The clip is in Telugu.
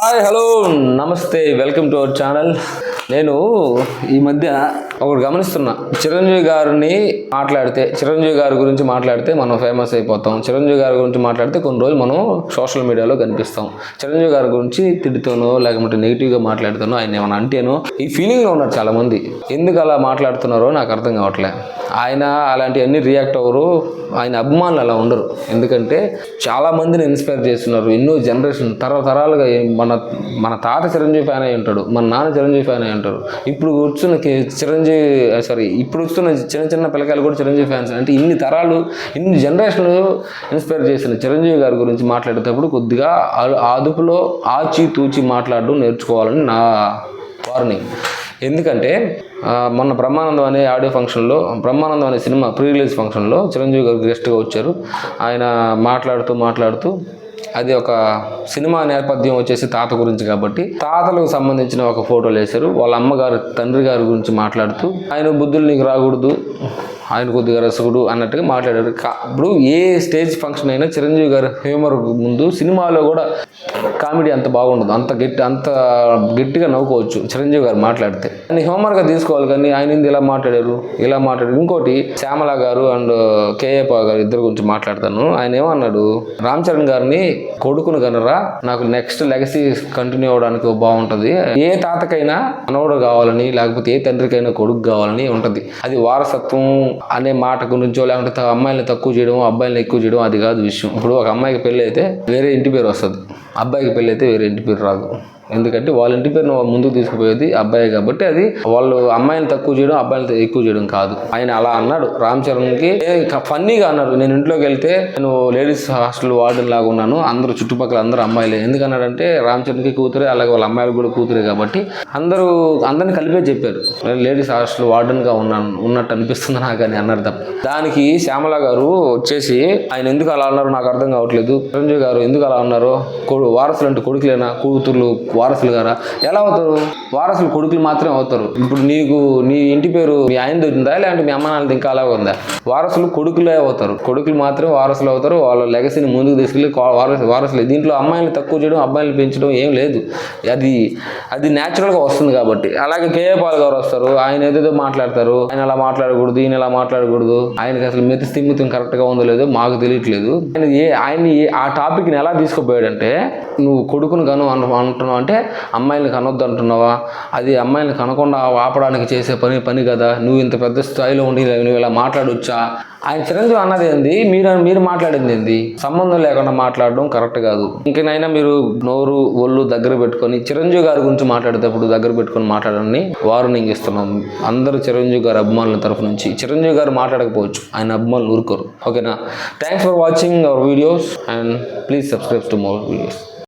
హాయ్ హలో నమస్తే వెల్కమ్ టు అవర్ ఛానల్. నేను ఈ మధ్య ఒకటి గమనిస్తున్నా, చిరంజీవి గారి గురించి మాట్లాడితే మనం ఫేమస్ అయిపోతాం. చిరంజీవి గారి గురించి మాట్లాడితే కొన్ని రోజులు మనం సోషల్ మీడియాలో కనిపిస్తాం. చిరంజీవి గారి గురించి తిడుతానో లేకపోతే నెగిటివ్గా మాట్లాడుతానో, ఆయన ఏమైనా అంటేనో ఈ ఫీలింగ్లో ఉన్నారు చాలామంది. ఎందుకు అలా మాట్లాడుతున్నారో నాకు అర్థం కావట్లే. ఆయన అలాంటివన్నీ రియాక్ట్ అవ్వరు, ఆయన అభిమానులు అలా ఉండరు. ఎందుకంటే చాలామందిని ఇన్స్పైర్ చేస్తున్నారు. ఎన్నో జనరేషన్ తరతరాలుగా మన తాత చిరంజీవి ఫ్యాన్ అయి ఉంటాడు, మన నాన్న చిరంజీవి ఫ్యాన్ అయి ఉంటారు. ఇప్పుడు వస్తున్న ఇప్పుడు వస్తున్న చిన్న చిన్న పిల్లకాయలు కూడా చిరంజీవి ఫ్యాన్స్. అంటే ఇన్ని తరాలు, ఇన్ని జనరేషన్లు ఇన్స్పైర్ చేసిన చిరంజీవి గారి గురించి మాట్లాడేటప్పుడు కొద్దిగా అదుపులో ఆచి తూచి మాట్లాడడం నేర్చుకోవాలని నా వార్నింగ్. ఎందుకంటే మొన్న బ్రహ్మానందం అనే ఆడియో ఫంక్షన్లో, బ్రహ్మానందం అనే సినిమా ప్రీ రిలీజ్ ఫంక్షన్లో చిరంజీవి గారు గెస్ట్గా వచ్చారు. ఆయన మాట్లాడుతూ అది ఒక సినిమా నేపథ్యం వచ్చేసి తాత గురించి కాబట్టి తాతలకు సంబంధించిన ఒక ఫోటోలు వేశారు. వాళ్ళ అమ్మగారు తండ్రి గారి గురించి మాట్లాడుతూ ఆయన బుద్ధులు నీకు రాకూడదు, ఆయన కొద్దిగా రసగుడు అన్నట్టుగా మాట్లాడారు. ఇప్పుడు ఏ స్టేజ్ ఫంక్షన్ అయినా చిరంజీవి గారి హ్యూమర్ ముందు సినిమాలో కూడా కామెడీ అంత బాగుండదు. అంత గట్టిగా నవ్వుకోవచ్చు చిరంజీవి గారు మాట్లాడితే. ఆయన హ్యూమర్గా తీసుకోవాలి, కానీ ఆయన ఇలా మాట్లాడారు. ఇంకోటి శ్యామల గారు అండ్ కేఏ పాల్ గారు ఇద్దరు గురించి మాట్లాడతాను. ఆయన ఏమన్నాడు, రామ్ చరణ్ గారిని కొడుకును కనరా, నాకు నెక్స్ట్ లెగసీ కంటిన్యూ అవ్వడానికి బాగుంటుంది. ఏ తాతకైనా మనవడు కావాలని, లేకపోతే ఏ తండ్రికైనా కొడుకు కావాలని ఉంటుంది. అది వారసత్వం అనే మాట గురించో, లేకుంటే అమ్మాయిని తక్కువ చేయడం అబ్బాయిని ఎక్కువ చేయడం అది కాదు విషయం. ఇప్పుడు ఒక అమ్మాయికి పెళ్ళి అయితే వేరే ఇంటి పేరు వస్తుంది, అబ్బాయికి పెళ్ళి అయితే వేరే ఇంటి పేరు రాదు. ఎందుకంటే వాళ్ళ ఇంటి పేరును ముందుకు తీసుకుపోయేది అబ్బాయి కాబట్టి అది వాళ్ళు అమ్మాయిని తక్కువ చేయడం అబ్బాయిని ఎక్కువ చేయడం కాదు. ఆయన అలా అన్నాడు. రామ్ చరణ్కి ఫన్నీగా అన్నారు, నేను ఇంట్లోకి వెళ్తే నేను లేడీస్ హాస్టల్ వార్డెన్ లాగా ఉన్నాను, అందరూ చుట్టుపక్కల అందరూ అమ్మాయిలే. ఎందుకన్నాడంటే రామ్ చరణ్కి కూతురే, అలాగే వాళ్ళ అమ్మాయిలు కూడా కూతురే కాబట్టి అందరిని కలిపే చెప్పారు. లేడీస్ హాస్టల్ వార్డెన్గా ఉన్నట్టు అనిపిస్తుంది నాకు అని అన్నారు తప్ప. దానికి శ్యామల గారు వచ్చేసి ఆయన ఎందుకు అలా అన్నారు నాకు అర్థం కావట్లేదు, చిరంజీవి గారు ఎందుకు అలా అన్నారు, వారసులు అంటే కొడుకులేనా, కూతుర్లు వారసులు గారా? ఎలా అవుతారు? వారసులు కొడుకులు మాత్రమే అవుతారు. ఇప్పుడు నీ ఇంటి పేరు మీ ఆయనది ఉందా, లేదంటే మీ అమ్మ నాన్నది ఇంకా అలాగే ఉందా? వారసులు కొడుకులే అవుతారు, కొడుకులు మాత్రమే వారసులు అవుతారు. వాళ్ళ లెగసీని ముందుకు తీసుకెళ్ళి వారసులే. దీంట్లో అమ్మాయిని తక్కువ చేయడం అబ్బాయిని పెంచడం ఏం లేదు, అది న్యాచురల్గా వస్తుంది కాబట్టి. అలాగే కేఏ పాల్ గారు వస్తారు, ఆయన ఏదేదో మాట్లాడతారు, ఆయన అలా మాట్లాడకూడదు, ఈయన ఇలా మాట్లాడకూడదు. ఆయనకి అసలు స్థిమితం కరెక్ట్గా ఉందో లేదో మాకు తెలియట్లేదు. ఆయన ఆ టాపిక్ని ఎలా తీసుకుపోయాడంటే, నువ్వు కొడుకును కను అంటున్నావు అంటే అమ్మాయిని కనొద్దు అంటున్నావా? అది అమ్మాయిని కనకుండా ఆపడానికి చేసే పని కదా. నువ్వు ఇంత పెద్ద స్థాయిలో ఉండి నువ్వు ఇలా మాట్లాడొచ్చా? ఆయన చిరంజీవి అన్నది ఏంది, మీరు మాట్లాడింది ఏంది? సంబంధం లేకుండా మాట్లాడడం కరెక్ట్ కాదు. ఇంకనైనా మీరు నోరు ఒళ్ళు దగ్గర పెట్టుకొని చిరంజీవి గారి గురించి మాట్లాడేటప్పుడు దగ్గర పెట్టుకొని మాట్లాడని వార్నింగ్ ఇస్తున్నాం. అందరూ చిరంజీవి గారి అభిమానుల తరఫు నుంచి. చిరంజీవి గారు మాట్లాడకపోవచ్చు, ఆయన అభిమానులు ఊరుకోరు. ఓకేనా? Thanks for watching our videos and please subscribe to more videos.